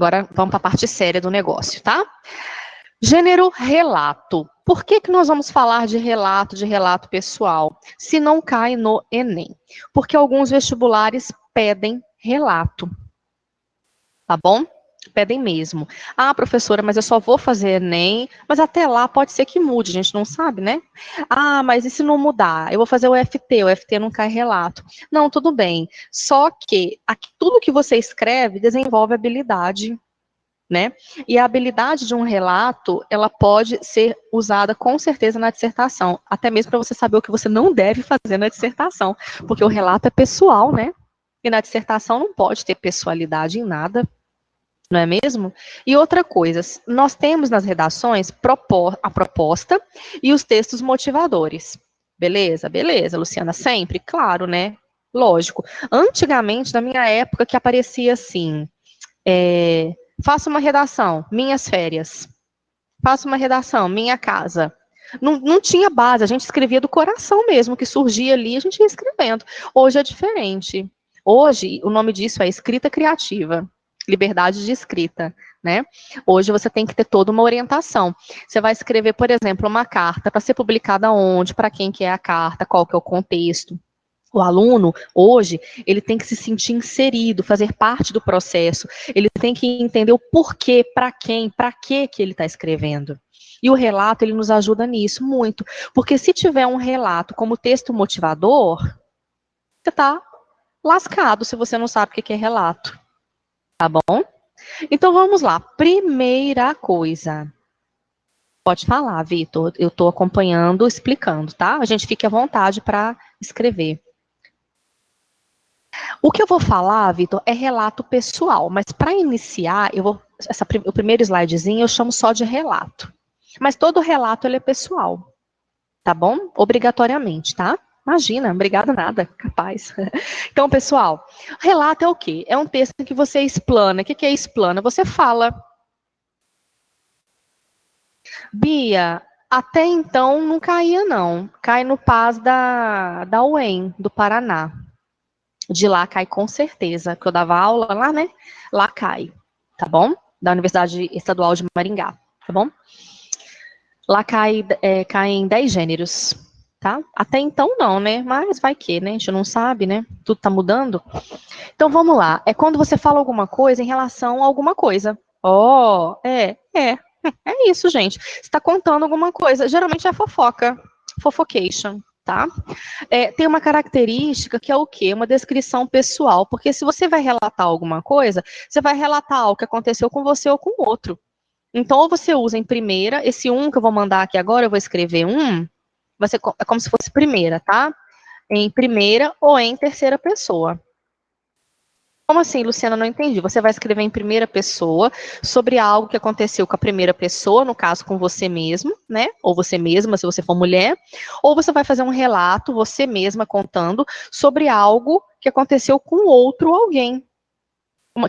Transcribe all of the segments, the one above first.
Agora vamos para a parte séria do negócio, tá? Gênero relato. Por que nós vamos falar de relato pessoal, se não cai no Enem? Porque alguns vestibulares pedem relato, tá bom? Pedem mesmo. Ah, professora, mas eu só vou fazer Enem, mas até lá pode ser que mude, a gente não sabe, né? Ah, mas e se não mudar? Eu vou fazer o FT não cai relato. Não, tudo bem. Só que tudo que você escreve desenvolve habilidade, né? E a habilidade de um relato, ela pode ser usada com certeza na dissertação, até mesmo para você saber o que você não deve fazer na dissertação, porque o relato é pessoal, né? E na dissertação não pode ter pessoalidade em nada, não é mesmo? E outra coisa, nós temos nas redações a proposta e os textos motivadores. Beleza? Beleza, Luciana, sempre? Claro, né? Lógico. Antigamente, na minha época, que aparecia assim, faça uma redação, minhas férias. Faça uma redação, minha casa. Não tinha base, a gente escrevia do coração mesmo, que surgia ali, a gente ia escrevendo. Hoje é diferente. Hoje, o nome disso é escrita criativa, liberdade de escrita, né? Hoje você tem que ter toda uma orientação. Você vai escrever, por exemplo, uma carta para ser publicada onde, para quem que é a carta, qual que é o contexto. O aluno, hoje, ele tem que se sentir inserido, fazer parte do processo, ele tem que entender o porquê, para quem, para que ele está escrevendo. E o relato, ele nos ajuda nisso muito, porque se tiver um relato como texto motivador, você está lascado se você não sabe o que é relato, tá bom? Então vamos lá, primeira coisa. Pode falar, Vitor, eu estou acompanhando, explicando, tá? A gente fique à vontade para escrever. O que eu vou falar, Vitor, é relato pessoal, mas para iniciar, o primeiro slidezinho eu chamo só de relato. Mas todo relato ele é pessoal, tá bom? Obrigatoriamente, tá? Imagina, obrigada nada, capaz. Então, pessoal, relato é o quê? É um texto que você explana. O que é explana? Você fala. Bia, até então não caía não. Cai no PAS da UEM, do Paraná. De lá cai com certeza, que eu dava aula lá, né? Lá cai, tá bom? Da Universidade Estadual de Maringá, tá bom? Lá caem 10 gêneros, tá? Até então não, né? Mas vai que, né? A gente não sabe, né? Tudo tá mudando. Então vamos lá. É quando você fala alguma coisa em relação a alguma coisa. Oh, é isso, gente. Você está contando alguma coisa. Geralmente é fofoca, fofocation, tá? Tem uma característica que é o quê? Uma descrição pessoal. Porque se você vai relatar alguma coisa, você vai relatar algo que aconteceu com você ou com outro. Então, ou você usa em primeira, esse que eu vou mandar aqui agora, eu vou escrever é como se fosse primeira, tá? Em primeira ou em terceira pessoa. Como assim, Luciana? Não entendi. Você vai escrever em primeira pessoa sobre algo que aconteceu com a primeira pessoa, no caso com você mesmo, né? Ou você mesma, se você for mulher. Ou você vai fazer um relato, você mesma contando, sobre algo que aconteceu com outro alguém.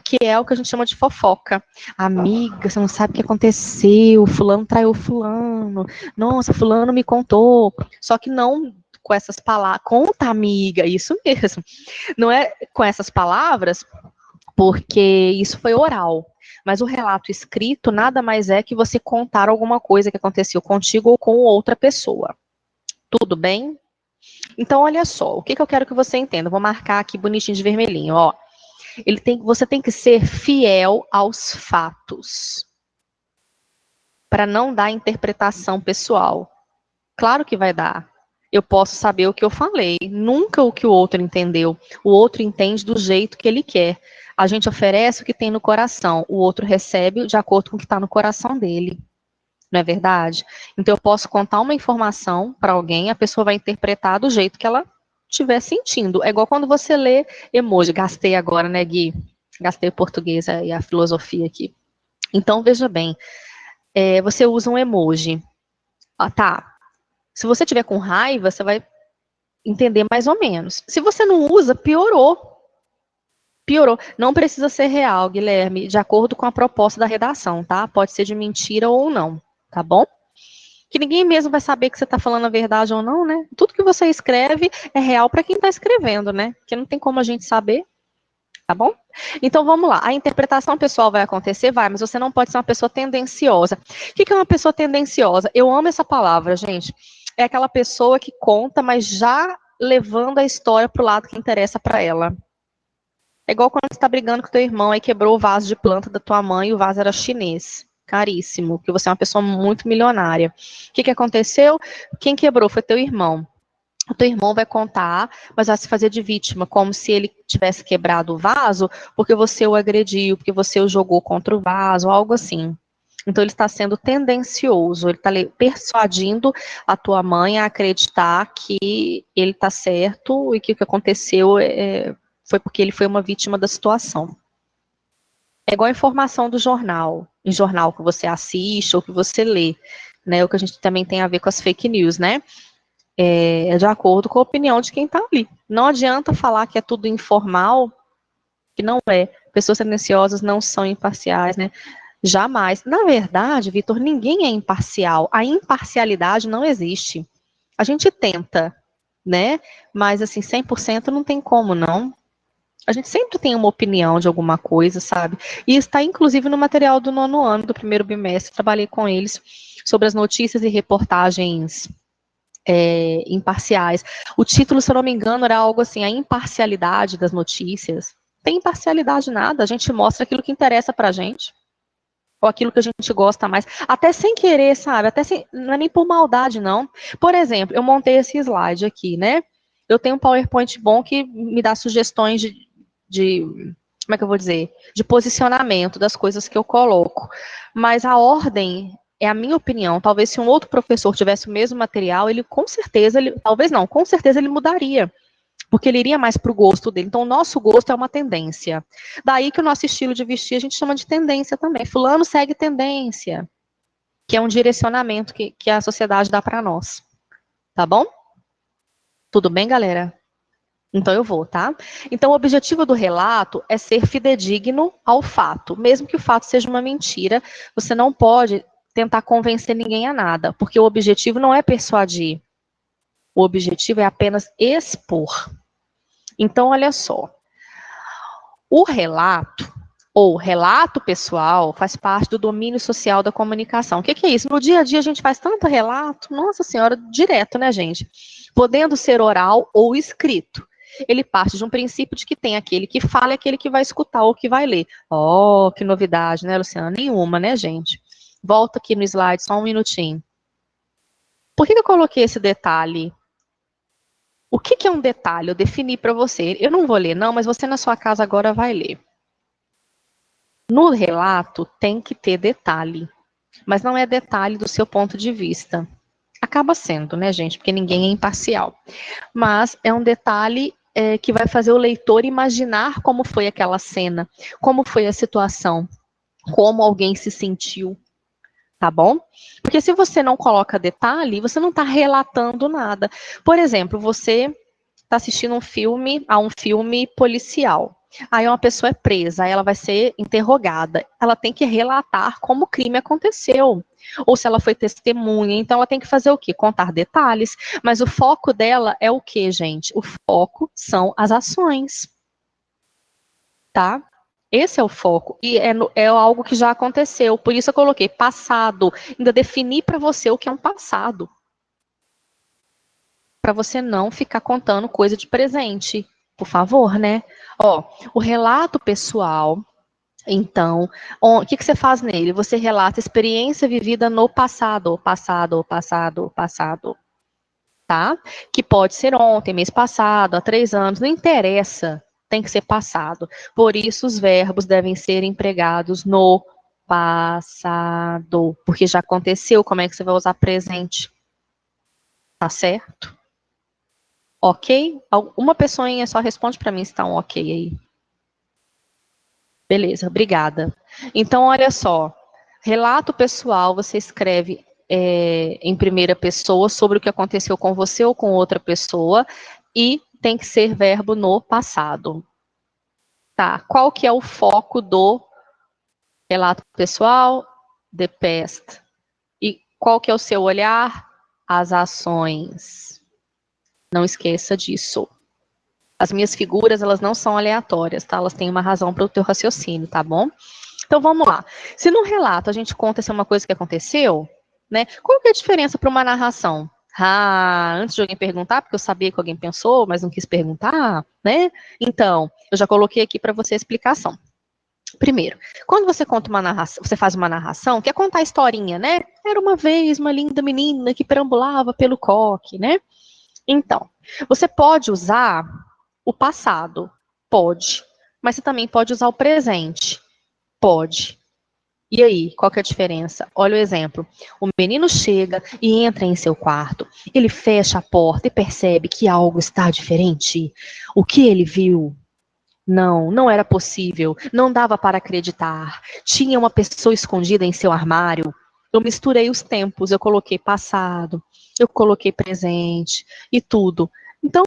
Que é o que a gente chama de fofoca. Amiga, você não sabe o que aconteceu, fulano traiu fulano. Nossa, fulano me contou. Só que não com essas palavras. Conta, amiga, isso mesmo. Não é com essas palavras, porque isso foi oral. Mas o relato escrito nada mais é que você contar alguma coisa que aconteceu contigo ou com outra pessoa. Tudo bem? Então, olha só, o que eu quero que você entenda. Vou marcar aqui bonitinho de vermelhinho, ó. Você tem que ser fiel aos fatos, para não dar interpretação pessoal. Claro que vai dar. Eu posso saber o que eu falei, nunca o que o outro entendeu. O outro entende do jeito que ele quer. A gente oferece o que tem no coração, o outro recebe de acordo com o que está no coração dele. Não é verdade? Então eu posso contar uma informação para alguém, a pessoa vai interpretar do jeito que ela estiver sentindo. É igual quando você lê emoji. Gastei agora, né, Gui? Gastei o português e a filosofia aqui. Então, veja bem, você usa um emoji. Ah, tá. Se você tiver com raiva, você vai entender mais ou menos. Se você não usa, piorou. Piorou. Não precisa ser real, Guilherme, de acordo com a proposta da redação, tá? Pode ser de mentira ou não, tá bom? Que ninguém mesmo vai saber que você está falando a verdade ou não, né? Tudo que você escreve é real para quem está escrevendo, né? Porque não tem como a gente saber, Tá bom? Então vamos lá. A interpretação pessoal vai acontecer? Vai, mas você não pode ser uma pessoa tendenciosa. O que é uma pessoa tendenciosa? Eu amo essa palavra, gente. É aquela pessoa que conta, mas já levando a história para o lado que interessa para ela. É igual quando você está brigando com teu irmão, aí quebrou o vaso de planta da tua mãe e o vaso era chinês. Caríssimo, porque você é uma pessoa muito milionária. O que aconteceu? Quem quebrou foi teu irmão. O teu irmão vai contar, mas vai se fazer de vítima, como se ele tivesse quebrado o vaso, porque você o agrediu, porque você o jogou contra o vaso, algo assim. Então ele está sendo tendencioso, ele está persuadindo a tua mãe a acreditar que ele está certo e que o que aconteceu foi porque ele foi uma vítima da situação. É igual a informação do jornal, em jornal que você assiste ou que você lê, né? O que a gente também tem a ver com as fake news, né? É de acordo com a opinião de quem está ali. Não adianta falar que é tudo informal, que não é. Pessoas tendenciosas não são imparciais, né? Jamais. Na verdade, Vitor, ninguém é imparcial. A imparcialidade não existe. A gente tenta, né? Mas, assim, 100% não tem como, não. A gente sempre tem uma opinião de alguma coisa, sabe? E está, inclusive, no material do 9º ano, do primeiro bimestre. Trabalhei com eles sobre as notícias e reportagens imparciais. O título, se eu não me engano, era algo assim, a imparcialidade das notícias. Não tem imparcialidade nada, a gente mostra aquilo que interessa pra gente, ou aquilo que a gente gosta mais, até sem querer, sabe, não é nem por maldade, não. Por exemplo, eu montei esse slide aqui, né, eu tenho um PowerPoint bom que me dá sugestões de como é que eu vou dizer, de posicionamento das coisas que eu coloco, mas a ordem é a minha opinião. Talvez se um outro professor tivesse o mesmo material, ele com certeza, talvez não, com certeza ele mudaria, porque ele iria mais para o gosto dele. Então, o nosso gosto é uma tendência. Daí que o nosso estilo de vestir a gente chama de tendência também. Fulano segue tendência, que é um direcionamento que a sociedade dá para nós. Tá bom? Tudo bem, galera? Então eu vou, tá? Então o objetivo do relato é ser fidedigno ao fato, mesmo que o fato seja uma mentira, você não pode tentar convencer ninguém a nada, porque o objetivo não é persuadir, o objetivo é apenas expor. Então olha só, o relato ou relato pessoal faz parte do domínio social da comunicação. O que é isso? No dia a dia a gente faz tanto relato, nossa senhora, direto, né, gente? Podendo ser oral ou escrito. Ele parte de um princípio de que tem aquele que fala e aquele que vai escutar ou que vai ler. Oh, que novidade, né, Luciana? Nenhuma, né, gente? Volta aqui no slide, só um minutinho. Por que eu coloquei esse detalhe? O que é um detalhe? Eu defini para você. Eu não vou ler, não, mas você na sua casa agora vai ler. No relato tem que ter detalhe, mas não é detalhe do seu ponto de vista. Acaba sendo, né, gente? Porque ninguém é imparcial. Mas é um detalhe que vai fazer o leitor imaginar como foi aquela cena, como foi a situação, como alguém se sentiu, tá bom? Porque se você não coloca detalhe, você não está relatando nada. Por exemplo, você está assistindo um filme policial. Aí uma pessoa é presa, aí ela vai ser interrogada. Ela tem que relatar como o crime aconteceu. Ou se ela foi testemunha, então ela tem que fazer o quê? Contar detalhes. Mas o foco dela é o quê, gente? O foco são as ações, tá? Esse é o foco. E é algo que já aconteceu. Por isso eu coloquei passado. Ainda defini para você o que é um passado. Para você não ficar contando coisa de presente, por favor, né? Ó, o relato pessoal, então, o que você faz nele? Você relata a experiência vivida no passado, passado, tá? Que pode ser ontem, mês passado, há 3 anos, não interessa, tem que ser passado. Por isso, os verbos devem ser empregados no passado, porque já aconteceu, como é que você vai usar presente? Tá certo? Ok? Uma pessoinha só responde para mim se está um ok aí. Beleza, obrigada. Então, olha só. Relato pessoal, você escreve em primeira pessoa sobre o que aconteceu com você ou com outra pessoa e tem que ser verbo no passado. Tá, qual que é o foco do relato pessoal? The past. E qual que é o seu olhar? As ações. Não esqueça disso. As minhas figuras, elas não são aleatórias, tá? Elas têm uma razão para o teu raciocínio, tá bom? Então vamos lá. Se no relato a gente conta se é uma coisa que aconteceu, né? Qual que é a diferença para uma narração? Ah, antes de alguém perguntar, porque eu sabia que alguém pensou, mas não quis perguntar, né? Então, eu já coloquei aqui para você a explicação. Primeiro, quando você conta uma narração, você faz uma narração, quer contar a historinha, né? Era uma vez uma linda menina que perambulava pelo coque, né? Então, você pode usar o passado, pode, mas você também pode usar o presente, pode. E aí, qual que é a diferença? Olha o exemplo. O menino chega e entra em seu quarto. Ele fecha a porta e percebe que algo está diferente. O que ele viu? Não, não era possível. Não dava para acreditar. Tinha uma pessoa escondida em seu armário. Eu misturei os tempos. Eu coloquei passado, eu coloquei presente e tudo. Então,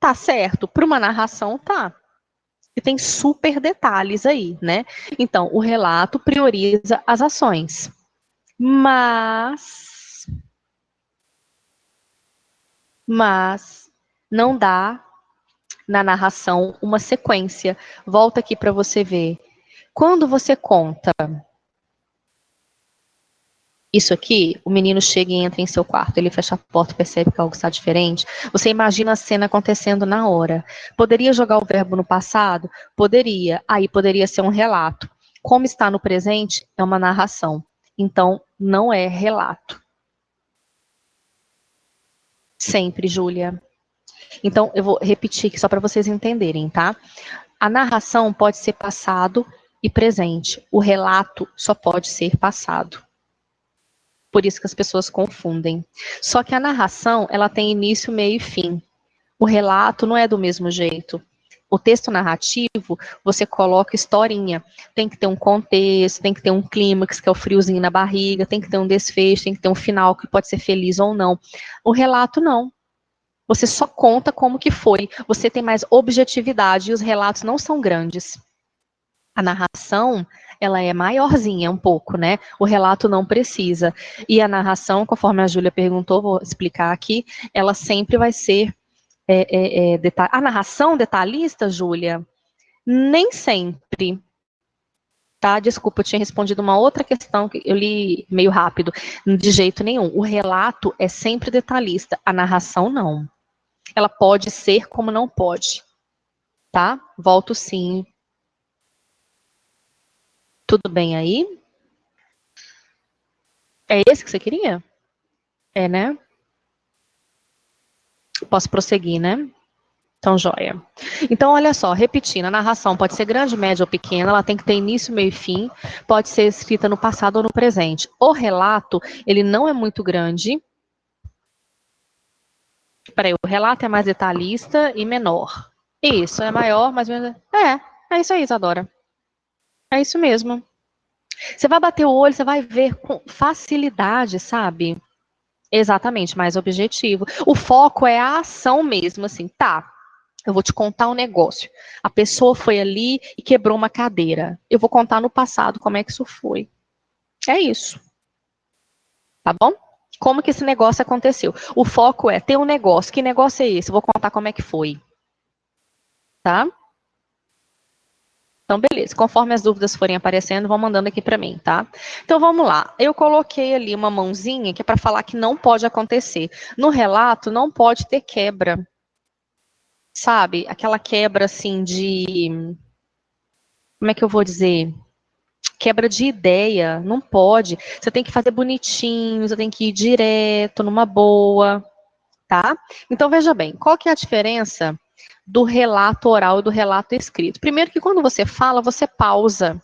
tá certo. Para uma narração, tá. E tem super detalhes aí, né? Então, o relato prioriza as ações, mas, mas não dá na narração uma sequência. Volta aqui para você ver. Quando você conta isso aqui, o menino chega e entra em seu quarto, ele fecha a porta e percebe que algo está diferente. Você imagina a cena acontecendo na hora. Poderia jogar o verbo no passado? Poderia. Aí poderia ser um relato. Como está no presente, é uma narração. Então, não é relato. Sempre, Júlia. Então, eu vou repetir aqui só para vocês entenderem, tá? A narração pode ser passado e presente. O relato só pode ser passado. Por isso que as pessoas confundem. Só que a narração, ela tem início, meio e fim. O relato não é do mesmo jeito. O texto narrativo, você coloca historinha. Tem que ter um contexto, tem que ter um clímax, que é o friozinho na barriga, tem que ter um desfecho, tem que ter um final que pode ser feliz ou não. O relato, não. Você só conta como que foi. Você tem mais objetividade e os relatos não são grandes. A narração, ela é maiorzinha um pouco, né? O relato não precisa. E a narração, conforme a Júlia perguntou, vou explicar aqui, ela sempre vai ser a narração detalhista, Júlia, nem sempre. Tá? Desculpa, eu tinha respondido uma outra questão que eu li meio rápido. De jeito nenhum. O relato é sempre detalhista, a narração não. Ela pode ser como não pode. Tá? Volto sim. Tudo bem aí? É esse que você queria? É, né? Posso prosseguir, né? Então, joia. Então, olha só, repetindo, a narração pode ser grande, média ou pequena, ela tem que ter início, meio e fim, pode ser escrita no passado ou no presente. O relato, ele não é muito grande. Peraí, o relato é mais detalhista e menor. Isso, é maior, mas... É isso aí, Isadora. É isso mesmo. Você vai bater o olho, você vai ver com facilidade, sabe? Exatamente, mais objetivo. O foco é a ação mesmo, assim, tá. Eu vou te contar um negócio. A pessoa foi ali e quebrou uma cadeira. Eu vou contar no passado como é que isso foi. É isso, tá bom? Como que esse negócio aconteceu? O foco é ter um negócio. Que negócio é esse? Eu vou contar como é que foi, tá? Então, beleza. Conforme as dúvidas forem aparecendo, vão mandando aqui para mim, tá? Então, vamos lá. Eu coloquei ali uma mãozinha que é para falar que não pode acontecer. No relato, não pode ter quebra. Sabe? Aquela quebra, assim, de... Como é que eu vou dizer? Quebra de ideia, não pode. Você tem que fazer bonitinho, você tem que ir direto, numa boa, tá? Então, veja bem, qual que é a diferença do relato oral e do relato escrito? Primeiro que quando você fala, você pausa,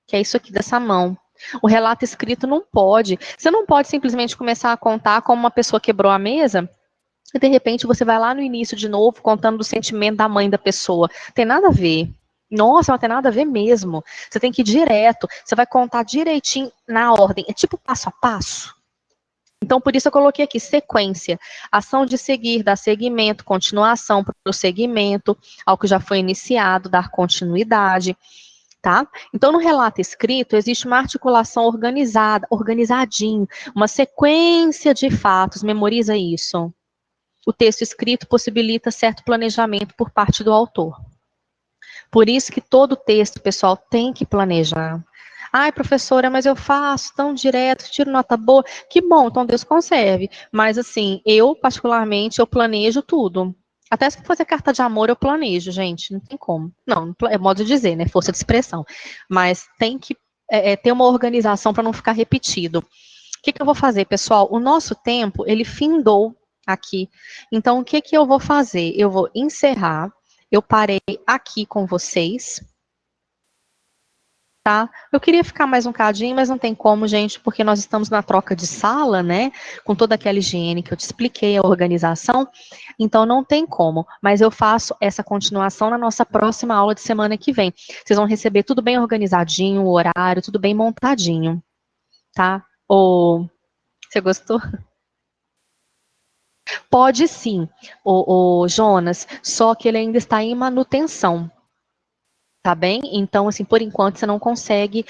que é isso aqui dessa mão. O relato escrito não pode. Você não pode simplesmente começar a contar como uma pessoa quebrou a mesa e, de repente, você vai lá no início de novo, contando do sentimento da mãe da pessoa. Tem nada a ver. Nossa, não tem nada a ver mesmo. Você tem que ir direto. Você vai contar direitinho na ordem. É tipo passo a passo. Então, por isso eu coloquei aqui sequência. Ação de seguir, dar seguimento, continuação, prosseguimento ao que já foi iniciado, dar continuidade, tá? Então, no relato escrito, existe uma articulação organizada, organizadinho, uma sequência de fatos. Memoriza isso. o texto escrito possibilita certo planejamento por parte do autor. Por isso que todo texto, pessoal, tem que planejar. Ai, professora, mas eu faço tão direto, tiro nota boa. Que bom, então Deus conserve. Mas assim, eu, particularmente, eu planejo tudo. Até se for fazer carta de amor, eu planejo, gente. Não tem como. Não, é modo de dizer, né? Força de expressão. Mas tem que ter uma organização para não ficar repetido. O que eu vou fazer, pessoal? O nosso tempo, ele findou aqui. Então, o que eu vou fazer? Eu vou encerrar. Eu parei aqui com vocês, tá? Eu queria ficar mais um cadinho, mas não tem como, gente, porque nós estamos na troca de sala, né? Com toda aquela higiene que eu te expliquei, a organização. Então, não tem como. Mas eu faço essa continuação na nossa próxima aula de semana que vem. Vocês vão receber tudo bem organizadinho, o horário, tudo bem montadinho, tá? Ou você gostou? Pode sim, o Jonas, só que ele ainda está em manutenção, tá bem? Então, assim, por enquanto você não consegue.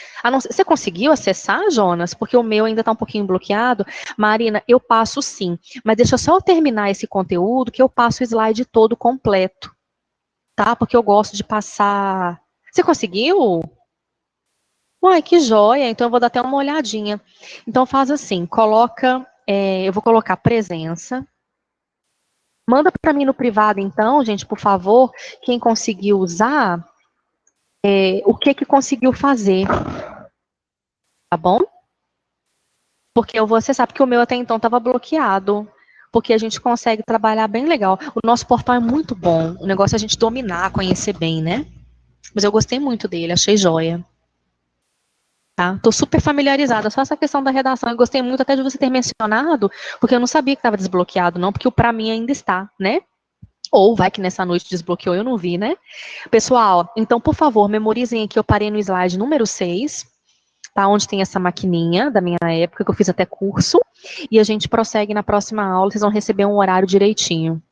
Você conseguiu acessar, Jonas? Porque o meu ainda está um pouquinho bloqueado. Marina, eu passo sim, mas deixa só eu terminar esse conteúdo que eu passo o slide todo completo, tá? Porque eu gosto de passar. Você conseguiu? Uai, que joia! Então eu vou dar até uma olhadinha. Então faz assim, coloca, eu vou colocar presença. Manda para mim no privado, então, gente, por favor, quem conseguiu usar, o que conseguiu fazer, tá bom? Porque eu vou acessar, porque o meu até então estava bloqueado. Porque a gente consegue trabalhar bem legal. O nosso portal é muito bom. O negócio é a gente dominar, conhecer bem, né? Mas eu gostei muito dele, achei joia. Tá? Tô super familiarizada, só essa questão da redação. Eu gostei muito até de você ter mencionado, porque eu não sabia que estava desbloqueado, não, porque o para mim ainda está, né? Ou vai que nessa noite desbloqueou, eu não vi, né? Pessoal, então, por favor, memorizem aqui, eu parei no slide número 6, tá? Onde tem essa maquininha da minha época, que eu fiz até curso, e a gente prossegue na próxima aula, vocês vão receber um horário direitinho,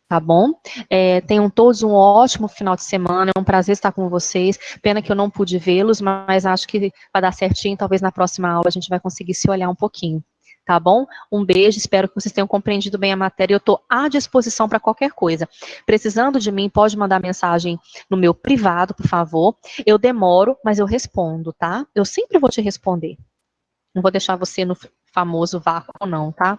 tá bom? Tenham todos um ótimo final de semana, é um prazer estar com vocês, pena que eu não pude vê-los, mas acho que vai dar certinho, talvez na próxima aula a gente vai conseguir se olhar um pouquinho. Tá bom? Um beijo, espero que vocês tenham compreendido bem a matéria. Eu estou à disposição para qualquer coisa. Precisando de mim, pode mandar mensagem no meu privado, por favor. Eu demoro, mas eu respondo, tá? Eu sempre vou te responder. Não vou deixar você no famoso vácuo, não, tá?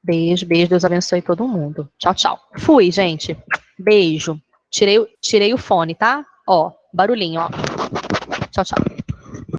Beijo, beijo. Deus abençoe todo mundo. Tchau, tchau. Fui, gente. Beijo. Tirei o fone, tá? Ó, barulhinho, ó. Tchau, tchau.